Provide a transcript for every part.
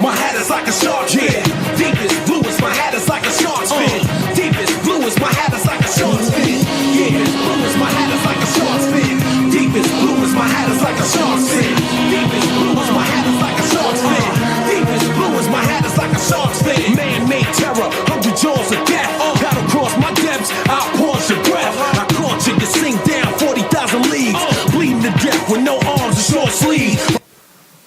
My hat is like a shark's fin. Deepest blue is my hat is like a shark's fin. Deepest blue is my hat is like a shark's fin. Yeah, blue is my hat is like a shark's fin. Deepest blue is my hat is like a shark's fin. Deepest blue is my hat is like a shark's fin. Deepest blue is my hat is like a shark's fin. Man-made terror, 100 jaws of death. Battle across my depths, I'll pause your breath. I caught you, you sing down 40,000 leagues. Bleeding to death with no arms and short sleeves.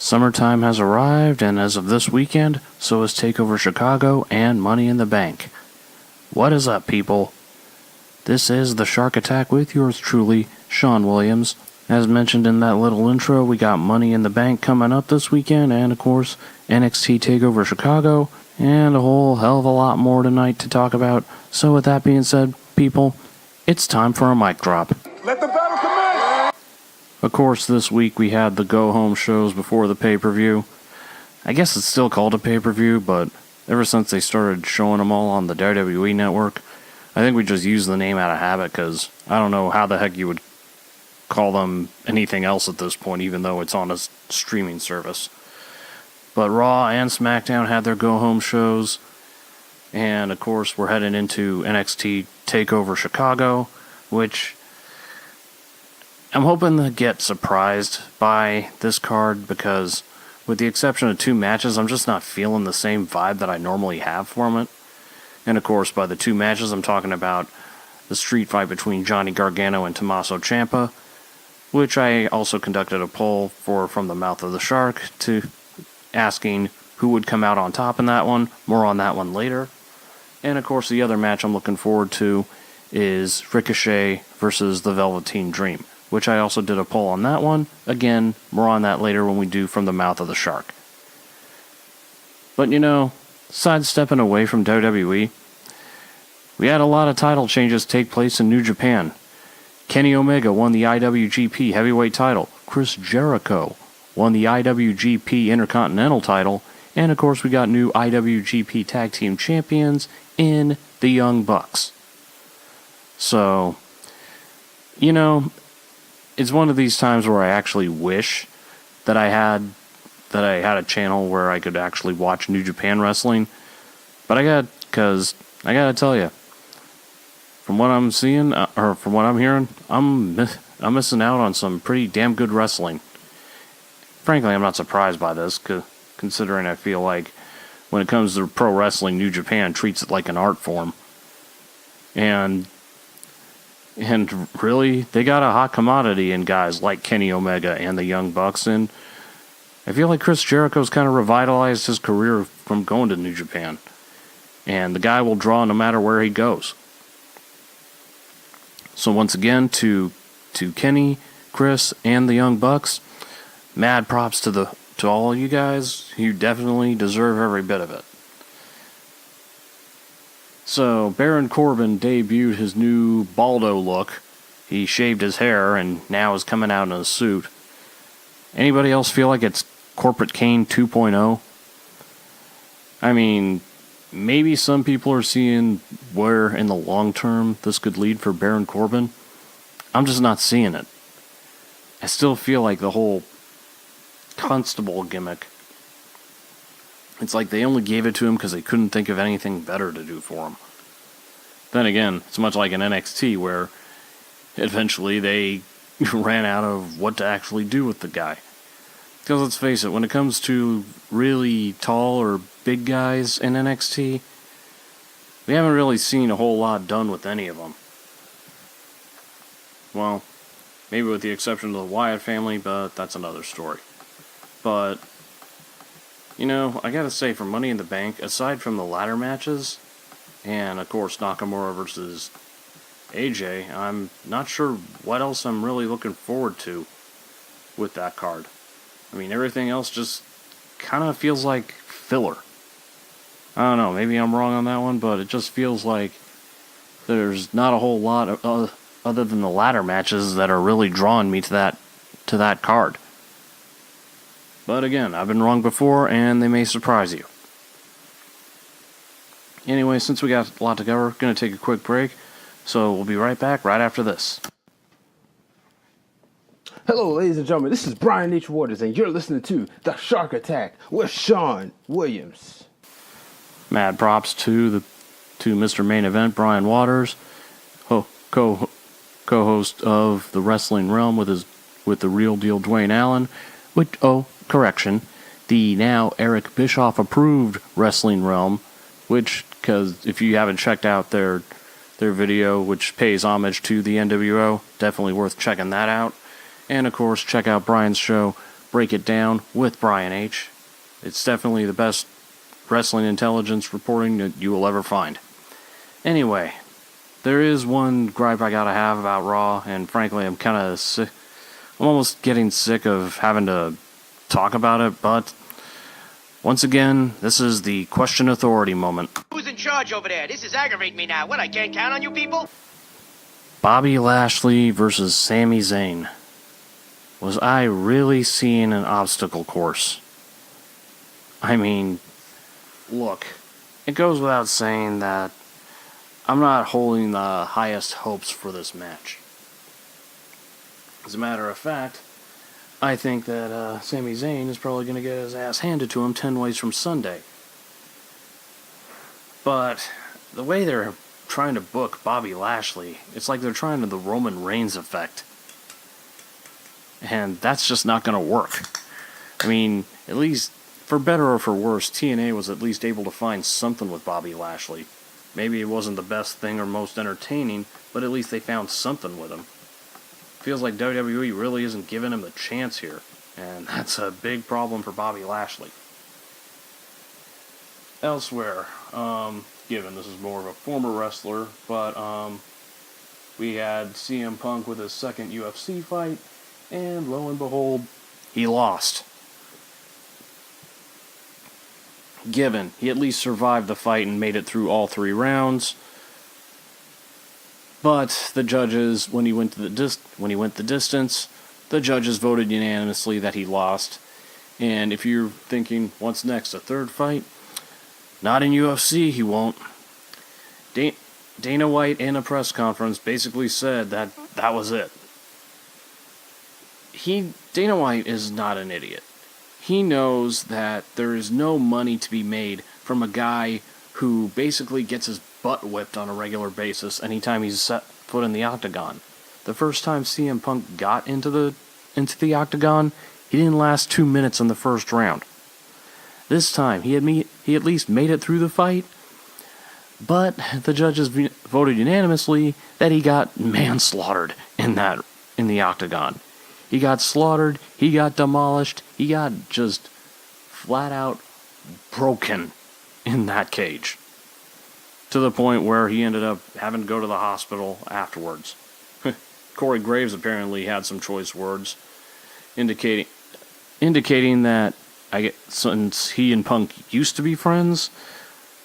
Summertime has arrived, and as of this weekend, so is TakeOver Chicago and Money in the Bank. What is up, people? This is The Shark Attack with yours truly, Sean Williams. As mentioned in that little intro, we got Money in the Bank coming up this weekend, and of course, NXT TakeOver Chicago, and a whole hell of a lot more tonight to talk about. So with that being said, people, it's time for a mic drop. Let the battle commence! Of course, this week we had the go-home shows before the pay-per-view. I guess it's still called a pay-per-view, but ever since they started showing them all on the WWE Network, I think we just use the name out of habit, because I don't know how the heck you would call them anything else at this point, even though it's on a streaming service. But Raw and SmackDown had their go-home shows, and of course we're heading into NXT TakeOver Chicago, which I'm hoping to get surprised by this card, because with the exception of 2 matches, I'm just not feeling the same vibe that I normally have from it. And of course, by the 2 matches, I'm talking about the street fight between Johnny Gargano and Tommaso Ciampa, which I also conducted a poll for from the Mouth of the Shark, to asking who would come out on top in that one. More on that one later. And of course, the other match I'm looking forward to is Ricochet versus the Velveteen Dream, which I also did a poll on that one. Again, more on that later when we do From the Mouth of the Shark. But you know, sidestepping away from WWE, we had a lot of title changes take place in New Japan. Kenny Omega won the IWGP Heavyweight title. Chris Jericho won the IWGP Intercontinental title. And of course we got new IWGP Tag Team Champions in the Young Bucks. So, you know, it's one of these times where I actually wish that I had a channel where I could actually watch New Japan wrestling. But because I gotta tell you, from what I'm seeing, or from what I'm hearing, I'm missing out on some pretty damn good wrestling. Frankly, I'm not surprised by this, considering I feel like when it comes to pro wrestling, New Japan treats it like an art form. And really, they got a hot commodity in guys like Kenny Omega and the Young Bucks, and I feel like Chris Jericho's kind of revitalized his career from going to New Japan. And the guy will draw no matter where he goes. So once again, to Kenny, Chris, and the Young Bucks, mad props to all you guys. You definitely deserve every bit of it. So, Baron Corbin debuted his new Baldo look. He shaved his hair and now is coming out in a suit. Anybody else feel like it's Corporate Kane 2.0? I mean, maybe some people are seeing where in the long term this could lead for Baron Corbin. I'm just not seeing it. I still feel like the whole Constable gimmick, it's like they only gave it to him because they couldn't think of anything better to do for him. Then again, it's much like an NXT where eventually they ran out of what to actually do with the guy. Because let's face it, when it comes to really tall or big guys in NXT, we haven't really seen a whole lot done with any of them. Well, maybe with the exception of the Wyatt family, but that's another story. But, you know, I gotta say, for Money in the Bank, aside from the ladder matches, and of course Nakamura versus AJ, I'm not sure what else I'm really looking forward to with that card. I mean, everything else just kind of feels like filler. I don't know, maybe I'm wrong on that one, but it just feels like there's not a whole lot of, other than the ladder matches that are really drawing me to that card. But again, I've been wrong before, and they may surprise you. Anyway, since we got a lot to cover, going to take a quick break, so we'll be right back right after this. Hello, ladies and gentlemen. This is Brian H. Waters, and you're listening to The Shark Attack with Sean Williams. Mad props to Mr. Main Event, Brian Waters, co-host of the Wrestling Realm with the Real Deal Dwayne Allen. The now Eric Bischoff approved Wrestling Realm, because if you haven't checked out their video, which pays homage to the NWO, definitely worth checking that out. And of course, check out Brian's show, Break It Down with Brian H. It's definitely the best wrestling intelligence reporting that you will ever find. Anyway, there is one gripe I gotta have about Raw, and frankly, I'm kind of sick. I'm almost getting sick of having to talk about it, but once again, this is the question authority moment. Who's in charge over there? This is aggravating me now. What, I can't count on you people? Bobby Lashley versus Sami Zayn. Was I really seeing an obstacle course? I mean, look, it goes without saying that I'm not holding the highest hopes for this match. As a matter of fact, I think that Sami Zayn is probably going to get his ass handed to him 10 ways from Sunday. But the way they're trying to book Bobby Lashley, it's like they're trying to the Roman Reigns effect. And that's just not going to work. I mean, at least, for better or for worse, TNA was at least able to find something with Bobby Lashley. Maybe it wasn't the best thing or most entertaining, but at least they found something with him. Feels like WWE really isn't giving him the chance here, and that's a big problem for Bobby Lashley. Elsewhere, given this is more of a former wrestler, but we had CM Punk with his second UFC fight, and lo and behold, he lost. Given he at least survived the fight and made it through all 3 rounds, but the judges, when he went the distance, the judges voted unanimously that he lost. And if you're thinking, what's next, a third fight? Not in UFC, he won't. Dana White in a press conference basically said that was it. Dana White is not an idiot. He knows that there is no money to be made from a guy who basically gets his butt whipped on a regular basis anytime he's set foot in the octagon. The first time CM Punk got into the octagon, he didn't last 2 minutes in the first round. This time, he at least made it through the fight, but the judges voted unanimously that he got manslaughtered in the octagon. He got slaughtered, he got demolished, he got just flat out broken in that cage. To the point where he ended up having to go to the hospital afterwards. Corey Graves apparently had some choice words, indicating that since he and Punk used to be friends,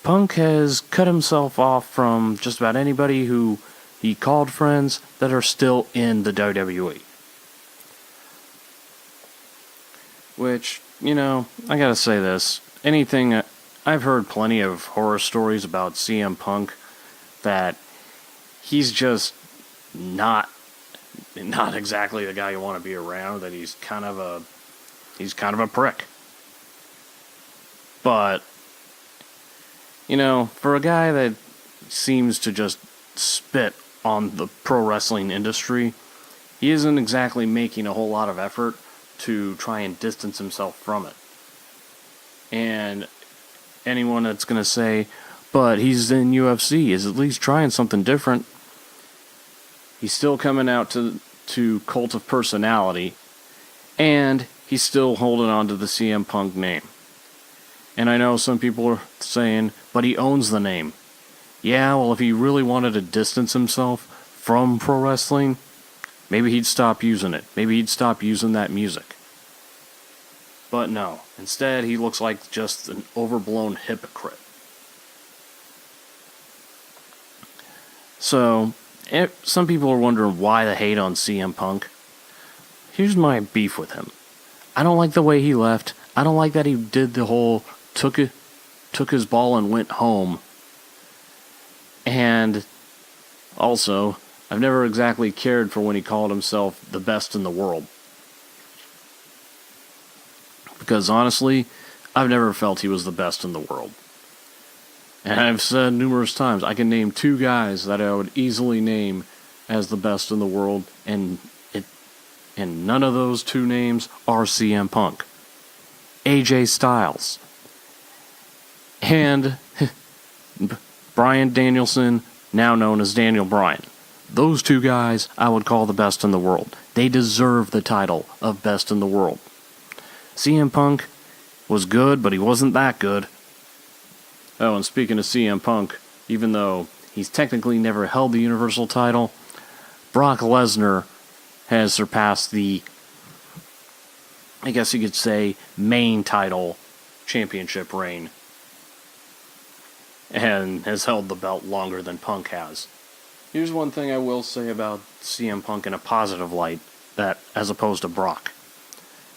Punk has cut himself off from just about anybody who he called friends that are still in the WWE. Which, I gotta say this. I've heard plenty of horror stories about CM Punk that he's just not exactly the guy you want to be around, that he's kind of a prick. But, for a guy that seems to just spit on the pro wrestling industry, he isn't exactly making a whole lot of effort to try and distance himself from it. And anyone that's going to say, but he's in UFC, is at least trying something different. He's still coming out to Cult of Personality, and he's still holding on to the CM Punk name. And I know some people are saying, but he owns the name. Yeah, well, if he really wanted to distance himself from pro wrestling, maybe he'd stop using it. Maybe he'd stop using that music. But no. Instead, he looks like just an overblown hypocrite. So, some people are wondering why the hate on CM Punk. Here's my beef with him. I don't like the way he left. I don't like that he did the whole took his ball and went home. And also, I've never exactly cared for when he called himself the best in the world. because honestly, I've never felt he was the best in the world. And I've said numerous times, I can name 2 guys that I would easily name as the best in the world, and none of those 2 names are CM Punk, AJ Styles, and Bryan Danielson, now known as Daniel Bryan. Those 2 guys I would call the best in the world. They deserve the title of best in the world. CM Punk was good, but he wasn't that good. Oh, and speaking of CM Punk, even though he's technically never held the Universal title, Brock Lesnar has surpassed the, I guess you could say, main title championship reign, and has held the belt longer than Punk has. Here's one thing I will say about CM Punk in a positive light, that as opposed to Brock.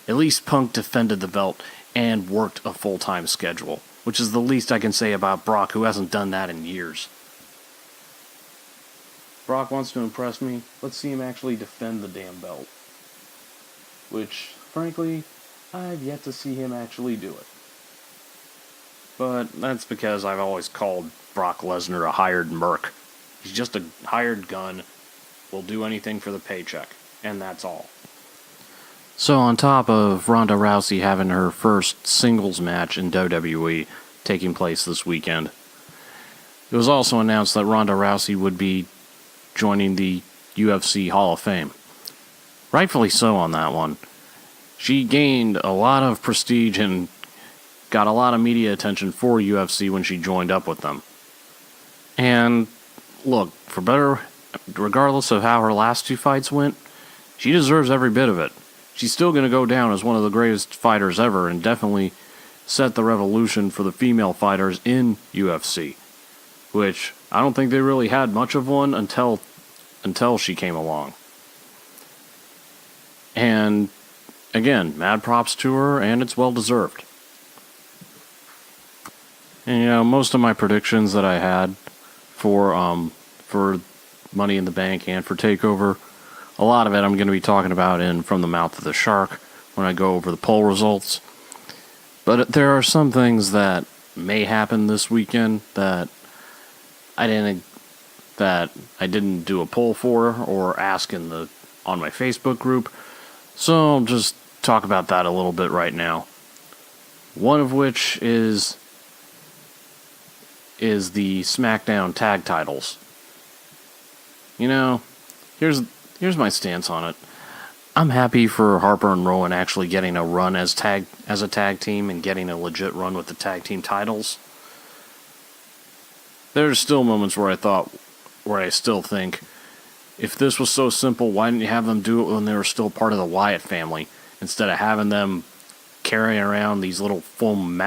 At least Punk defended the belt and worked a full-time schedule, which is the least I can say about Brock, who hasn't done that in years. Brock wants to impress me. Let's see him actually defend the damn belt. Which, frankly, I've yet to see him actually do it. But that's because I've always called Brock Lesnar a hired merc. He's just a hired gun, will do anything for the paycheck, and that's all. So on top of Ronda Rousey having her first singles match in WWE taking place this weekend, it was also announced that Ronda Rousey would be joining the UFC Hall of Fame. Rightfully so on that one. She gained a lot of prestige and got a lot of media attention for UFC when she joined up with them. And look, for better, regardless of how her last 2 fights went, she deserves every bit of it. She's still going to go down as one of the greatest fighters ever and definitely set the revolution for the female fighters in UFC, which I don't think they really had much of one until she came along. And again, mad props to her, and it's well deserved. And most of my predictions that I had for Money in the Bank and for TakeOver, a lot of it I'm going to be talking about in From the Mouth of the Shark when I go over the poll results. But there are some things that may happen this weekend that I didn't do a poll for or ask on my Facebook group. So I'll just talk about that a little bit right now. One of which is the SmackDown tag titles. Here's my stance on it. I'm happy for Harper and Rowan actually getting a run as a tag team and getting a legit run with the tag team titles. There's still moments where I still think, if this was so simple, why didn't you have them do it when they were still part of the Wyatt family, instead of having them carrying around these little foam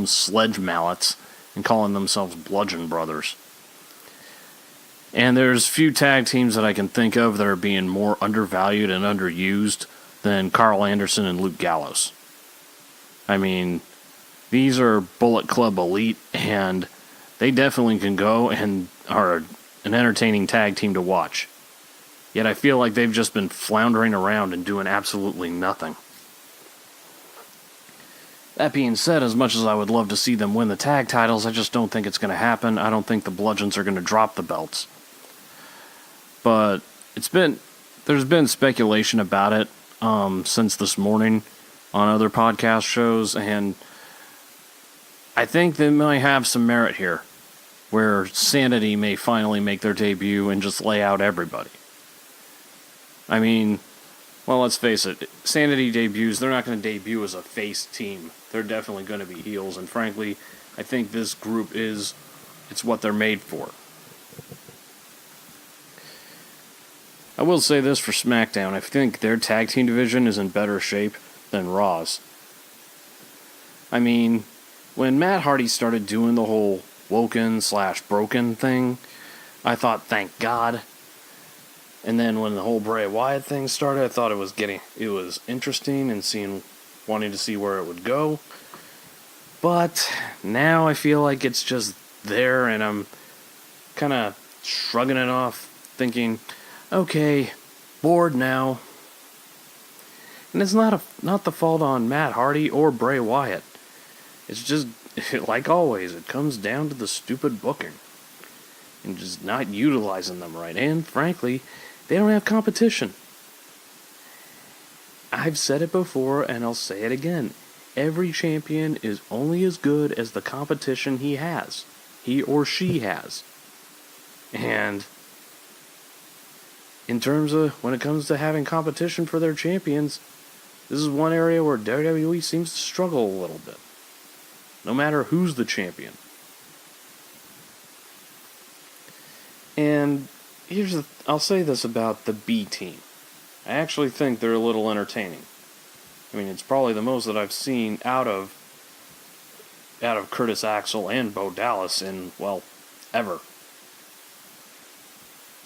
sledge mallets and calling themselves Bludgeon Brothers. And there's few tag teams that I can think of that are being more undervalued and underused than Carl Anderson and Luke Gallows. I mean, these are Bullet Club elite, and they definitely can go and are an entertaining tag team to watch. Yet I feel like they've just been floundering around and doing absolutely nothing. That being said, as much as I would love to see them win the tag titles, I just don't think it's going to happen. I don't think the Bludgeons are going to drop the belts. But there's been speculation about it since this morning on other podcast shows, and I think they might have some merit here, where Sanity may finally make their debut and just lay out everybody. I mean, well, let's face it, Sanity debuts, they're not going to debut as a face team. They're definitely going to be heels, and frankly, I think this group it's what they're made for. I will say this for SmackDown, I think their tag team division is in better shape than Raw's. I mean, when Matt Hardy started doing the whole woken/broken thing, I thought, thank God. And then when the whole Bray Wyatt thing started, I thought it was interesting and wanting to see where it would go. But now I feel like it's just there, and I'm kind of shrugging it off, thinking, okay, bored now. And it's not the fault on Matt Hardy or Bray Wyatt. It's just, like always, it comes down to the stupid booking. And just not utilizing them right. And, frankly, they don't have competition. I've said it before, and I'll say it again. Every champion is only as good as the competition he has. He or she has. And in terms of when it comes to having competition for their champions, this is one area where WWE seems to struggle a little bit. No matter who's the champion. And I'll say this about the B team. I actually think they're a little entertaining. I mean, it's probably the most that I've seen out of Curtis Axel and Bo Dallas in, well, ever.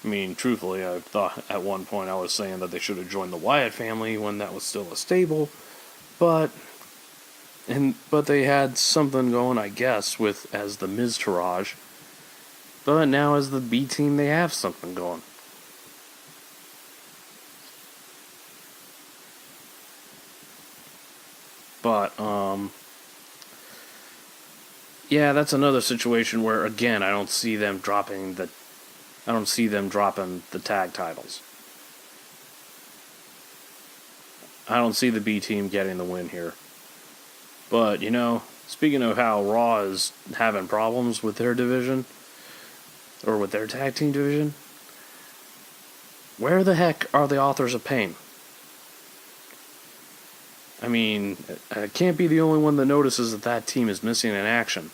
I mean, truthfully, I thought at one point I was saying that they should have joined the Wyatt family when that was still a stable, but they had something going, I guess, with as the Miztourage. But now as the B team, they have something going. But yeah, that's another situation where again I don't see them dropping the tag titles. I don't see the B team getting the win here. But, speaking of how Raw is having problems with their division, or with their tag team division, where the heck are the Authors of Pain? I mean, I can't be the only one that notices that team is missing in action.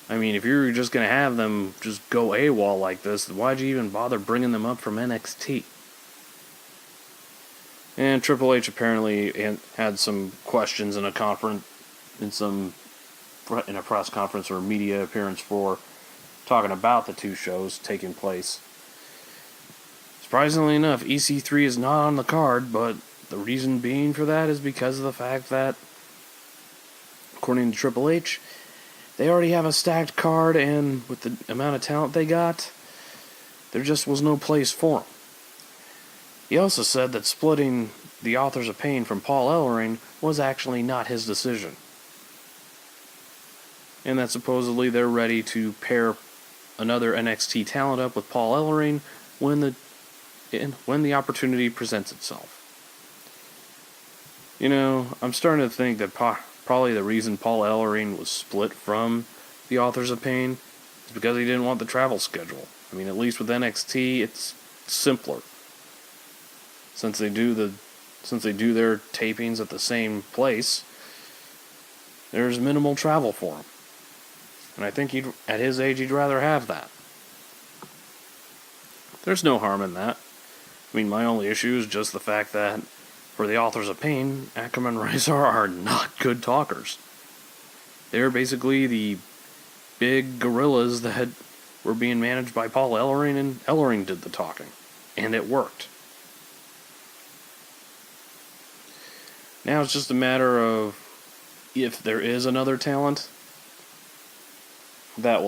I mean, if you're just going to have them just go AWOL like this, why'd you even bother bringing them up from NXT? And Triple H apparently had some questions in a press conference or media appearance for talking about the two shows taking place. Surprisingly enough, EC3 is not on the card, but the reason being for that is because of the fact that, according to Triple H, they already have a stacked card, and with the amount of talent they got, there just was no place for them. He also said that splitting the Authors of Pain from Paul Ellering was actually not his decision. And that supposedly they're ready to pair another NXT talent up with Paul Ellering when the opportunity presents itself. I'm starting to think that probably the reason Paul Ellering was split from the Authors of Pain is because he didn't want the travel schedule. I mean, at least with NXT, it's simpler. Since they do their tapings at the same place, there's minimal travel for him. And I think at his age, he'd rather have that. There's no harm in that. I mean, my only issue is just the fact that for the Authors of Pain, Ackerman and Rezar are not good talkers. They're basically the big gorillas that were being managed by Paul Ellering, and Ellering did the talking. And it worked. Now it's just a matter of if there is another talent that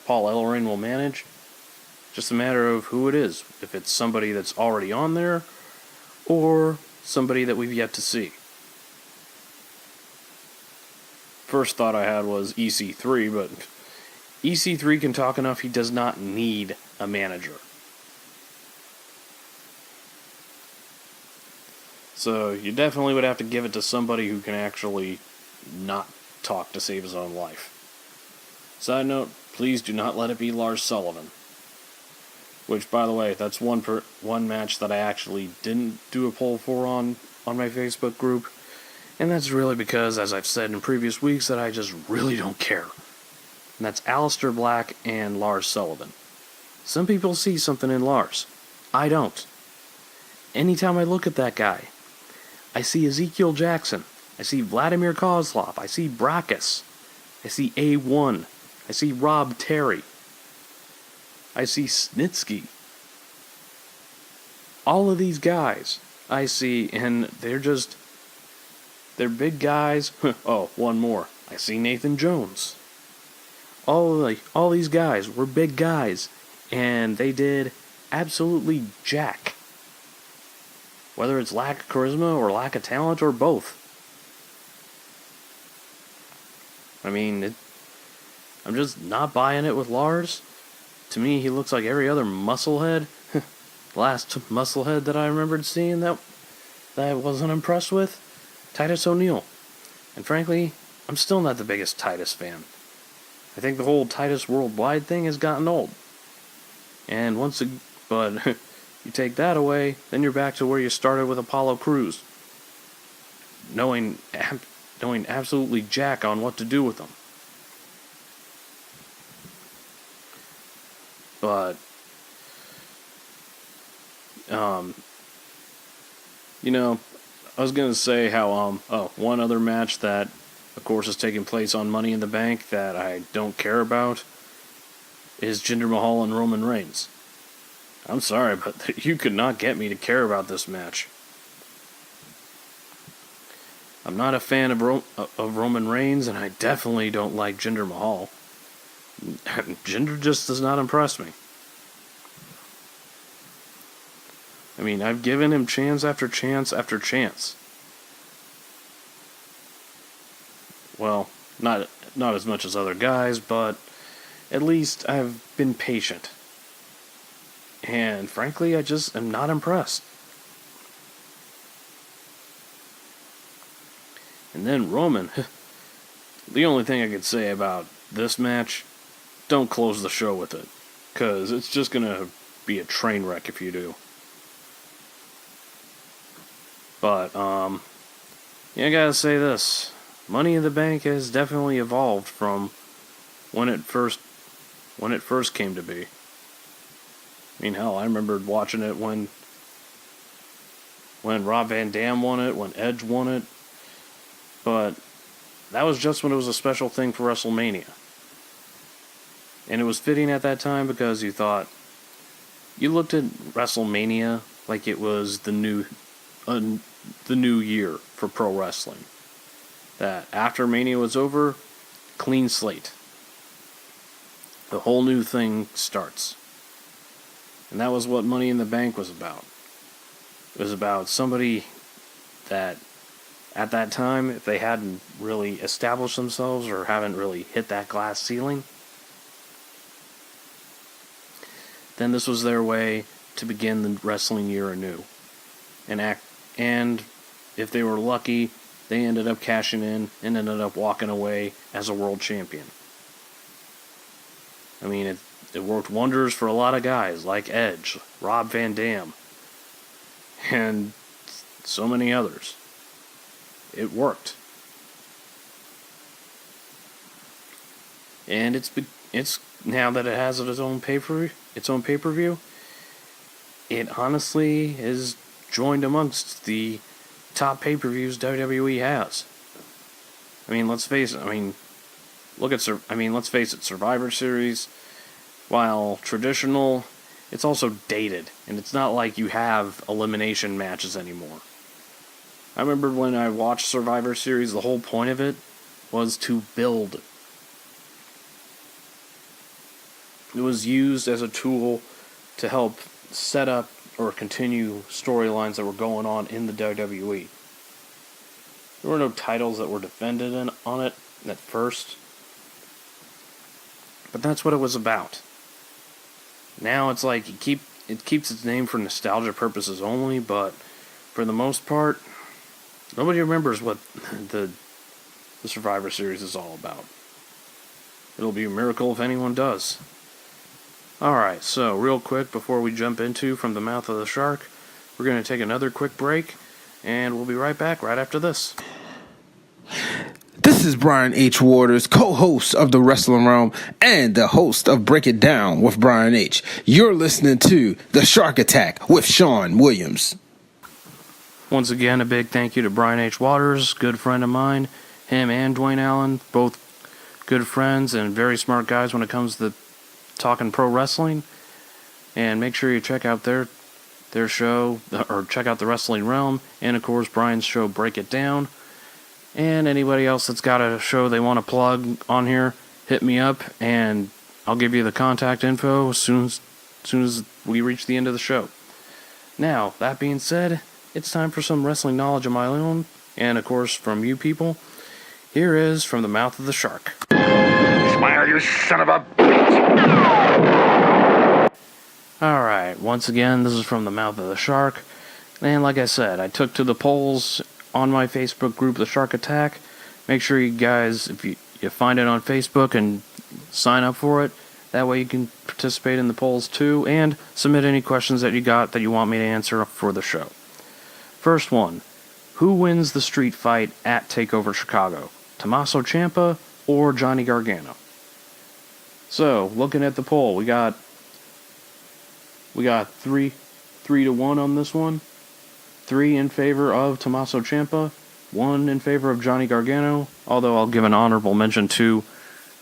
Paul Ellering will manage. Just a matter of who it is. If it's somebody that's already on there, or somebody that we've yet to see. First thought I had was EC3, but EC3 can talk enough, he does not need a manager. So you definitely would have to give it to somebody who can actually not talk to save his own life. Side note, please do not let it be Lars Sullivan. Which, by the way, that's one match that I actually didn't do a poll for on my Facebook group. And that's really because, as I've said in previous weeks, that I just really don't care. And that's Aleister Black and Lars Sullivan. Some people see something in Lars. I don't. Anytime I look at that guy, I see Ezekiel Jackson. I see Vladimir Kozlov. I see Brackus. I see A1. I see Rob Terry. I see Snitsky. All of these guys I see, and they're big guys. Oh, one more. I see Nathan Jones. All these guys were big guys, and they did absolutely jack. Whether it's lack of charisma or lack of talent or both. I mean, I'm just not buying it with Lars. To me, he looks like every other musclehead. Last musclehead that I remembered seeing that I wasn't impressed with, Titus O'Neil. And frankly, I'm still not the biggest Titus fan. I think the whole Titus Worldwide thing has gotten old. And but you take that away, then you're back to where you started with Apollo Crews. Knowing absolutely jack on what to do with them. But, I was going to say how, one other match that, of course, is taking place on Money in the Bank that I don't care about is Jinder Mahal and Roman Reigns. I'm sorry, but you could not get me to care about this match. I'm not a fan of Roman Reigns, and I definitely don't like Jinder Mahal. Jinder just does not impress me. I mean, I've given him chance after chance after chance. Well, not as much as other guys, but at least I've been patient. And frankly, I just am not impressed. And then Roman, the only thing I could say about this match, don't close the show with it, because it's just going to be a train wreck if you do. But, I gotta say this. Money in the Bank has definitely evolved from when it first came to be. I mean, hell, I remember watching it when Rob Van Dam won it, when Edge won it. But that was just when it was a special thing for WrestleMania. And it was fitting at that time because you looked at WrestleMania like it was the new year for pro wrestling. That after Mania was over, clean slate. The whole new thing starts. And that was what Money in the Bank was about. It was about somebody that, at that time, if they hadn't really established themselves or haven't really hit that glass ceiling, then this was their way to begin the wrestling year anew. And if they were lucky, they ended up cashing in and ended up walking away as a world champion. I mean, it worked wonders for a lot of guys like Edge, Rob Van Dam, and so many others. It worked. And it's now that it has its own pay-per-view, it honestly is joined amongst the top pay-per-views WWE has. I mean, let's face it. Let's face it. Survivor Series, while traditional, it's also dated, and it's not like you have elimination matches anymore. I remember when I watched Survivor Series, the whole point of it was to build. It was used as a tool to help set up or continue storylines that were going on in the WWE. There were no titles that were defended on it at first. But that's what it was about. Now it's like it keeps its name for nostalgia purposes only, but for the most part, nobody remembers what the Survivor Series is all about. It'll be a miracle if anyone does. Alright, so real quick before we jump into From the Mouth of the Shark, we're going to take another quick break, and we'll be right back right after this. This is Brian H. Waters, co-host of The Wrestling Realm and the host of Break It Down with Brian H. You're listening to The Shark Attack with Sean Williams. Once again, a big thank you to Brian H. Waters, good friend of mine. Him and Dwayne Allen, both good friends and very smart guys when it comes to talking pro wrestling. And make sure you check out their show, or check out The Wrestling Realm, and of course Brian's show Break It Down. And anybody else that's got a show they want to plug on here, hit me up and I'll give you the contact info as soon as we reach the end of the show. Now, that being said, it's time for some wrestling knowledge of my own, and of course from you people. Here is From the Mouth of the Shark. Smile, you son of a bitch! Alright, once again, this is From the Mouth of the Shark. And like I said, I took to the polls on my Facebook group, The Shark Attack. Make sure you guys, if you find it on Facebook and sign up for it. That way you can participate in the polls too, and submit any questions that you got that you want me to answer for the show. First one, who wins the street fight at TakeOver Chicago? Tommaso Ciampa or Johnny Gargano? So, looking at the poll, we got 3-1 on this one. 3 in favor of Tommaso Ciampa, 1 in favor of Johnny Gargano, although I'll give an honorable mention to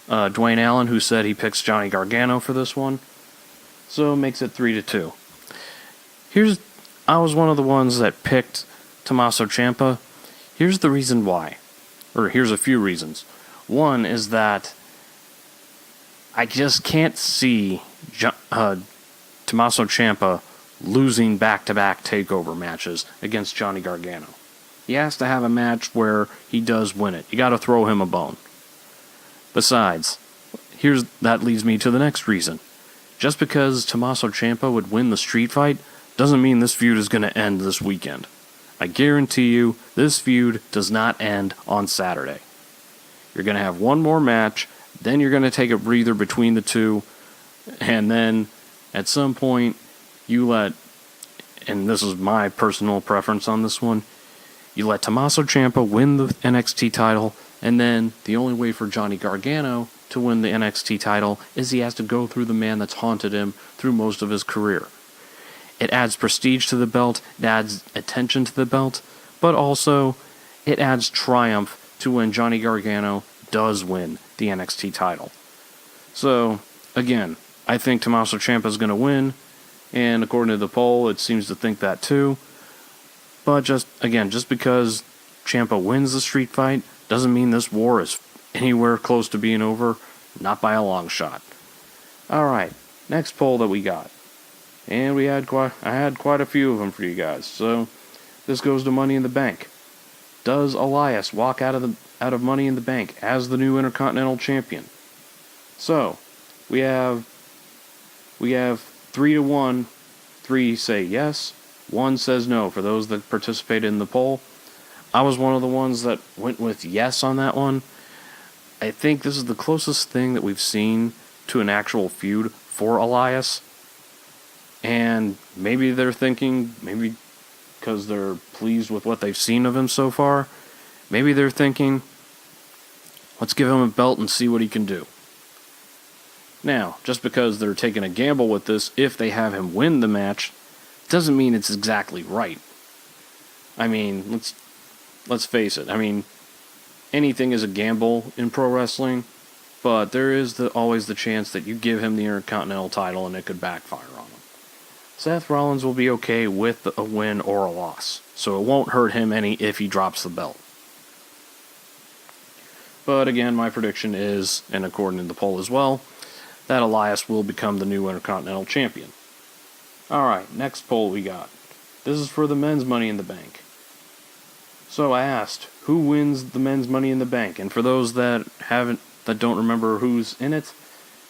Dwayne Allen, who said he picks Johnny Gargano for this one. So, makes it 3-2. I was one of the ones that picked Tommaso Ciampa. Here's the reason why. Or here's a few reasons. One is that I just can't see Tommaso Ciampa losing back-to-back TakeOver matches against Johnny Gargano. He has to have a match where he does win it. You got to throw him a bone. Besides, that leads me to the next reason. Just because Tommaso Ciampa would win the street fight doesn't mean this feud is going to end this weekend. I guarantee you, this feud does not end on Saturday. You're going to have one more match, then you're going to take a breather between the two, and then at some point you let, and this is my personal preference on this one, you let Tommaso Ciampa win the NXT title, and then the only way for Johnny Gargano to win the NXT title is he has to go through the man that's haunted him through most of his career. It adds prestige to the belt, it adds attention to the belt, but also it adds triumph to when Johnny Gargano does win the NXT title. So, again, I think Tommaso Ciampa is going to win, and according to the poll, it seems to think that too. But just because Ciampa wins the street fight doesn't mean this war is anywhere close to being over, not by a long shot. Alright, next poll that we got. And I had quite a few of them for you guys. So, this goes to Money in the Bank. Does Elias walk out of Money in the Bank as the new Intercontinental Champion? So, we have 3-1. 3 say yes, 1 says no for those that participated in the poll. I was one of the ones that went with yes on that one. I think this is the closest thing that we've seen to an actual feud for Elias. And maybe they're thinking, maybe because they're pleased with what they've seen of him so far, maybe they're thinking, let's give him a belt and see what he can do. Now, just because they're taking a gamble with this, if they have him win the match, doesn't mean it's exactly right. I mean, let's face it. I mean, anything is a gamble in pro wrestling, but there is always the chance that you give him the Intercontinental title and it could backfire on him. Seth Rollins will be okay with a win or a loss, so it won't hurt him any if he drops the belt. But again, my prediction is, and according to the poll as well, that Elias will become the new Intercontinental Champion. Alright, next poll we got. This is for the men's Money in the Bank. So I asked, who wins the men's Money in the Bank? And for those that don't remember who's in it,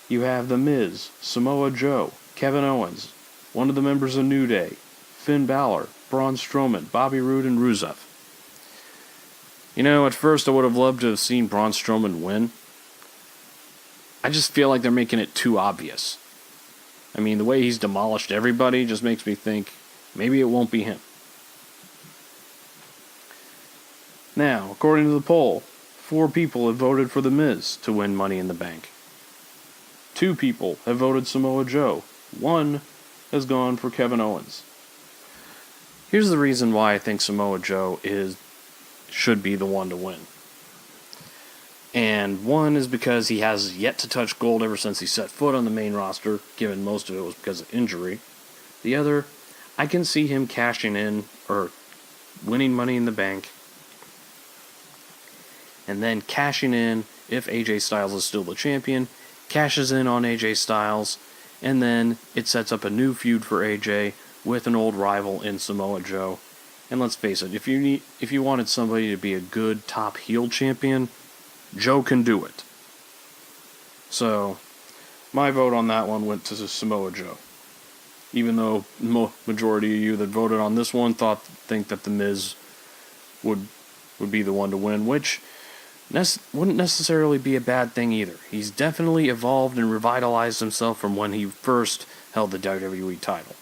you have The Miz, Samoa Joe, Kevin Owens, one of the members of New Day, Finn Balor, Braun Strowman, Bobby Roode, and Rusev. You know, at first I would have loved to have seen Braun Strowman win. I just feel like they're making it too obvious. I mean, the way he's demolished everybody just makes me think maybe it won't be him. Now, according to the poll, 4 people have voted for The Miz to win Money in the Bank. 2 people have voted Samoa Joe. 1 has gone for Kevin Owens. Here's the reason why I think Samoa Joe should be the one to win. And 1 is because he has yet to touch gold ever since he set foot on the main roster, given most of it was because of injury. The other, I can see him cashing in, or winning Money in the Bank, and then cashing in, if AJ Styles is still the champion, cashes in on AJ Styles, and then it sets up a new feud for AJ with an old rival in Samoa Joe, And let's face it, if you wanted somebody to be a good top heel champion, Joe can do it. So, my vote on that one went to Samoa Joe. Even though majority of you that voted on this one think that The Miz would be the one to win, which wouldn't necessarily be a bad thing either. He's definitely evolved and revitalized himself from when he first held the WWE title.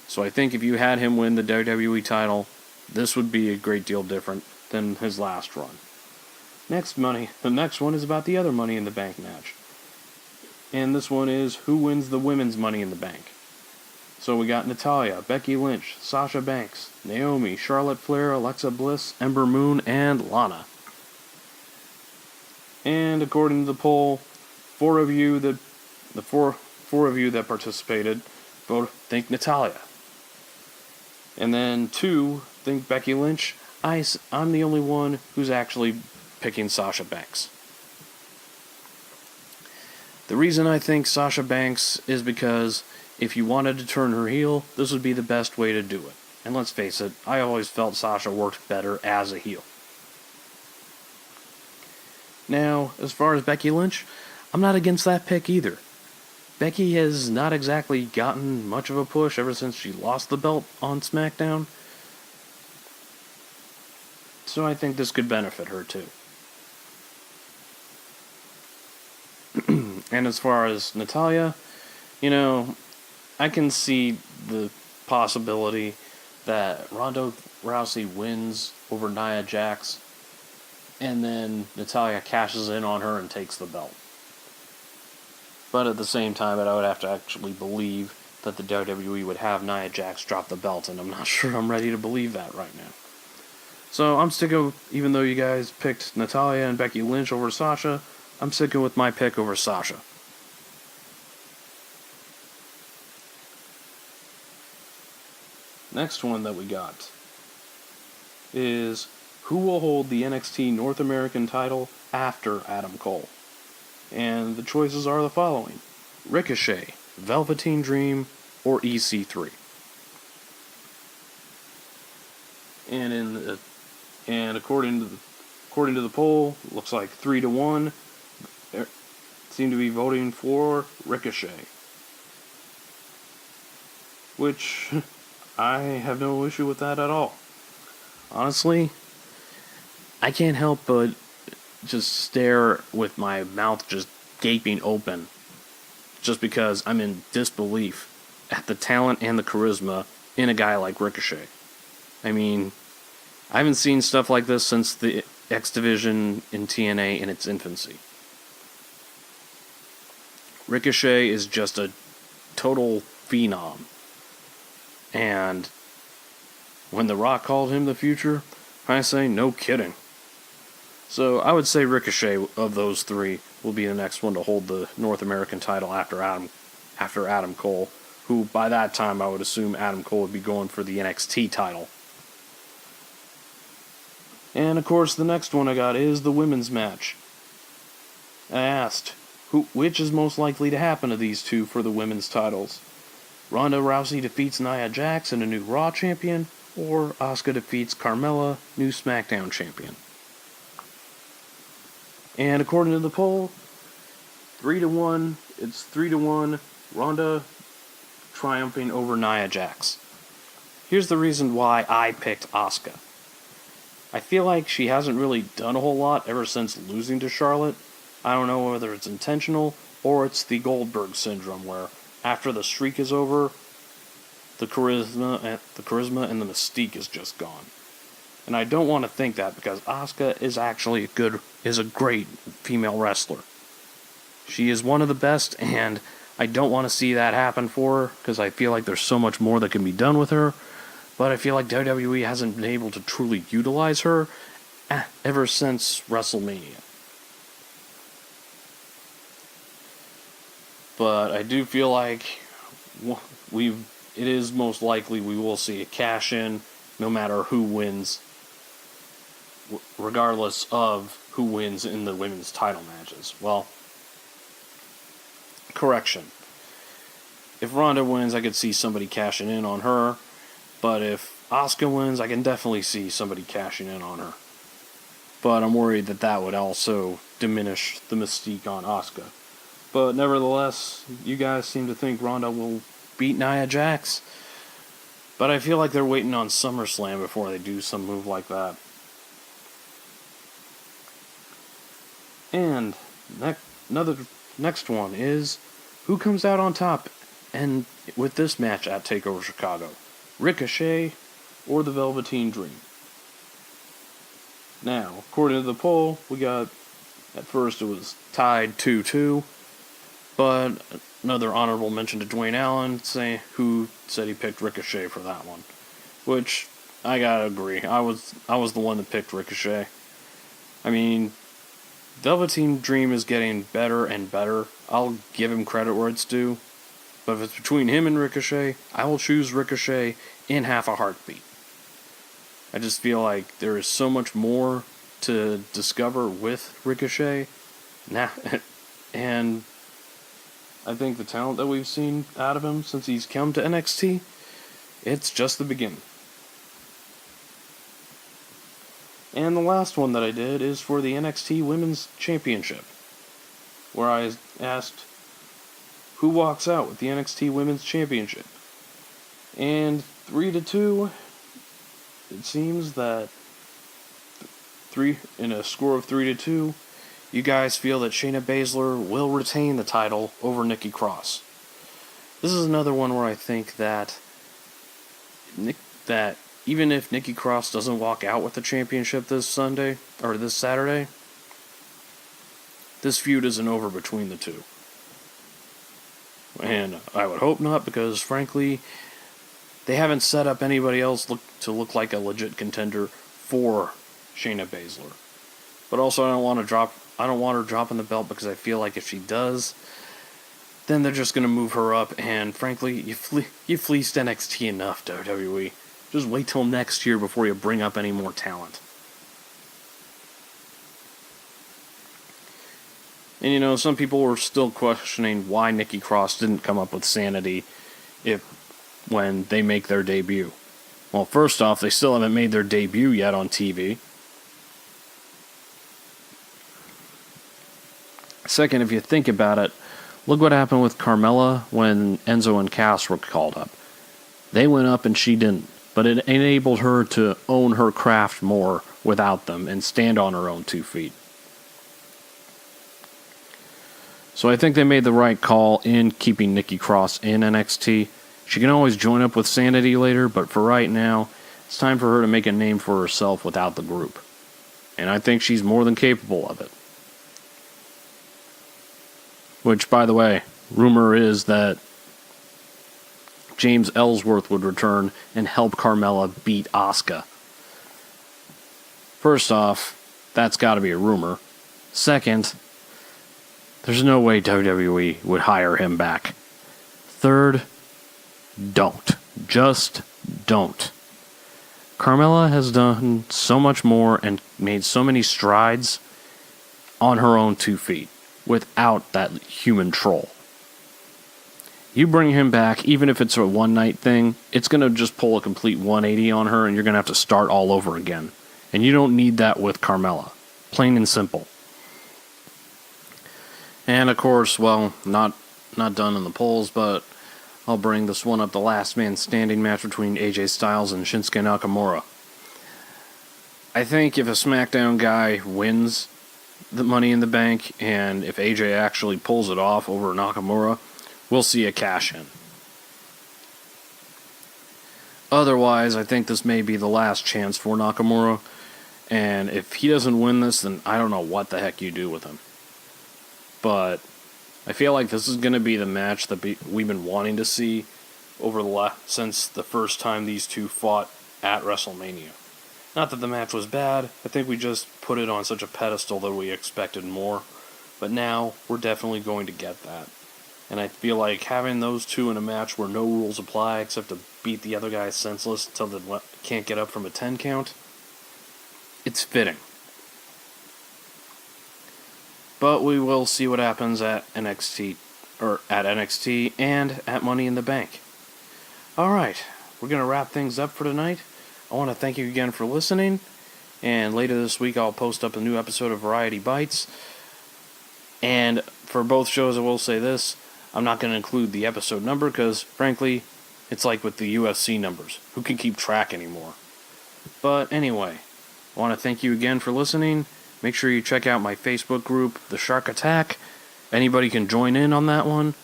So I think if you had him win the WWE title, this would be a great deal different than his last run. The next one is about the other Money in the Bank match. And this one is who wins the women's Money in the Bank. So we got Natalya, Becky Lynch, Sasha Banks, Naomi, Charlotte Flair, Alexa Bliss, Ember Moon, and Lana. And according to the poll, four of you that participated think Natalya. And then 2 think Becky Lynch. I'm the only one who's actually picking Sasha Banks. The reason I think Sasha Banks is because if you wanted to turn her heel, this would be the best way to do it. And let's face it, I always felt Sasha worked better as a heel. Now, as far as Becky Lynch, I'm not against that pick either. Becky has not exactly gotten much of a push ever since she lost the belt on SmackDown. So I think this could benefit her too. And as far as Natalya, I can see the possibility that Ronda Rousey wins over Nia Jax, and then Natalya cashes in on her and takes the belt. But at the same time, I would have to actually believe that the WWE would have Nia Jax drop the belt, and I'm not sure I'm ready to believe that right now. So I'm sticking with, even though you guys picked Natalya and Becky Lynch over Sasha, I'm sticking with my pick over Sasha. Next one that we got is who will hold the NXT North American title after Adam Cole? And the choices are the following: Ricochet, Velveteen Dream, or EC3. And according to the poll, looks like 3-1. They seem to be voting for Ricochet, which I have no issue with that at all. Honestly, I can't help but just stare with my mouth just gaping open, just because I'm in disbelief at the talent and the charisma in a guy like Ricochet. I mean, I haven't seen stuff like this since the X Division in TNA in its infancy. Ricochet is just a total phenom. And when The Rock called him the future, I say no kidding. So I would say Ricochet of those 3 will be the next one to hold the North American title after Adam Cole, who by that time I would assume Adam Cole would be going for the NXT title. And of course the next one I got is the women's match. I asked, which is most likely to happen to these two for the women's titles? Ronda Rousey defeats Nia Jax and a new Raw champion, or Asuka defeats Carmella, new SmackDown champion. And according to the poll, 3-1, it's 3-1, Ronda triumphing over Nia Jax. Here's the reason why I picked Asuka. I feel like she hasn't really done a whole lot ever since losing to Charlotte. I don't know whether it's intentional or it's the Goldberg syndrome, where after the streak is over, the charisma and the mystique is just gone. And I don't want to think that, because Asuka is actually a great female wrestler. She is one of the best, and I don't want to see that happen for her, because I feel like there's so much more that can be done with her. But I feel like WWE hasn't been able to truly utilize her ever since WrestleMania. But I do feel like it is most likely we will see a cash-in no matter who wins, regardless of who wins in the women's title matches. Well, correction. If Ronda wins, I could see somebody cashing in on her. But if Asuka wins, I can definitely see somebody cashing in on her. But I'm worried that that would also diminish the mystique on Asuka. But nevertheless, you guys seem to think Ronda will beat Nia Jax. But I feel like they're waiting on SummerSlam before they do some move like that. And next one is who comes out on top and with this match at TakeOver Chicago? Ricochet or the Velveteen Dream? Now, according to the poll, we got, at first it was tied 2-2, but another honorable mention to Dwayne Allen, who said he picked Ricochet for that one. Which, I gotta agree, I was the one that picked Ricochet. I mean, Velveteen Dream is getting better and better. I'll give him credit where it's due. But if it's between him and Ricochet, I will choose Ricochet in half a heartbeat. I just feel like there is so much more to discover with Ricochet. And I think the talent that we've seen out of him since he's come to NXT, it's just the beginning. And the last one that I did is for the NXT Women's Championship, where I asked who walks out with the NXT Women's Championship. And 3-2, it seems that in a score of 3-2, you guys feel that Shayna Baszler will retain the title over Nikki Cross. This is another one where I think that even if Nikki Cross doesn't walk out with the championship this Saturday, this feud isn't over between the two. And I would hope not, because frankly, they haven't set up anybody else to look like a legit contender for Shayna Baszler. But also, I don't want her dropping the belt, because I feel like if she does, then they're just going to move her up. And frankly, you fleeced NXT enough, WWE. Just wait till next year before you bring up any more talent. And some people were still questioning why Nikki Cross didn't come up with Sanity when they make their debut. Well, first off, they still haven't made their debut yet on TV. Second, if you think about it, look what happened with Carmella when Enzo and Cass were called up. They went up and she didn't, but it enabled her to own her craft more without them and stand on her own 2 feet. So I think they made the right call in keeping Nikki Cross in NXT. She can always join up with Sanity later, but for right now, it's time for her to make a name for herself without the group. And I think she's more than capable of it. Which, by the way, rumor is that James Ellsworth would return and help Carmella beat Asuka. First off, that's got to be a rumor. Second, there's no way WWE would hire him back. Third, don't. Just don't. Carmella has done so much more and made so many strides on her own 2 feet without that human troll. You bring him back, even if it's a one-night thing, it's going to just pull a complete 180 on her, and you're going to have to start all over again. And you don't need that with Carmella. Plain and simple. And of course, well, not done in the polls, but I'll bring this one up, the last man standing match between AJ Styles and Shinsuke Nakamura. I think if a SmackDown guy wins the Money in the Bank, and if AJ actually pulls it off over Nakamura, we'll see a cash-in. Otherwise, I think this may be the last chance for Nakamura, and if he doesn't win this, then I don't know what the heck you do with him. But I feel like this is going to be the match that we've been wanting to see since the first time these two fought at WrestleMania. Not that the match was bad, I think we just put it on such a pedestal that we expected more. But now, we're definitely going to get that. And I feel like having those two in a match where no rules apply except to beat the other guy senseless until they can't get up from a 10 count, it's fitting. But we will see what happens at NXT and at Money in the Bank. Alright, we're going to wrap things up for tonight. I want to thank you again for listening. And later this week, I'll post up a new episode of Variety Bites. And for both shows, I will say this. I'm not going to include the episode number because, frankly, it's like with the UFC numbers. Who can keep track anymore? But anyway, I want to thank you again for listening. Make sure you check out my Facebook group, The Shark Attack. Anybody can join in on that one.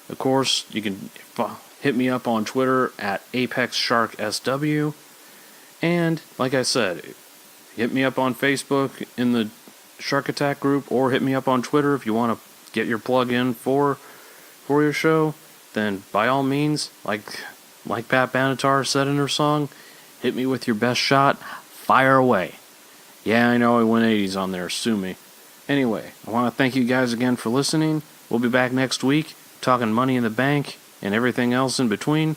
Of course, you can hit me up on Twitter at ApexSharkSW. And, like I said, hit me up on Facebook in the Shark Attack group, or hit me up on Twitter if you want to get your plug in for your show. Then, by all means, like Pat Benatar said in her song, hit me with your best shot, fire away. Yeah, I know I went 80s on there, sue me. Anyway, I want to thank you guys again for listening. We'll be back next week, talking Money in the Bank and everything else in between.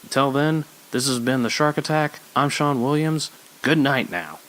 Until then, this has been The Shark Attack. I'm Sean Williams. Good night now.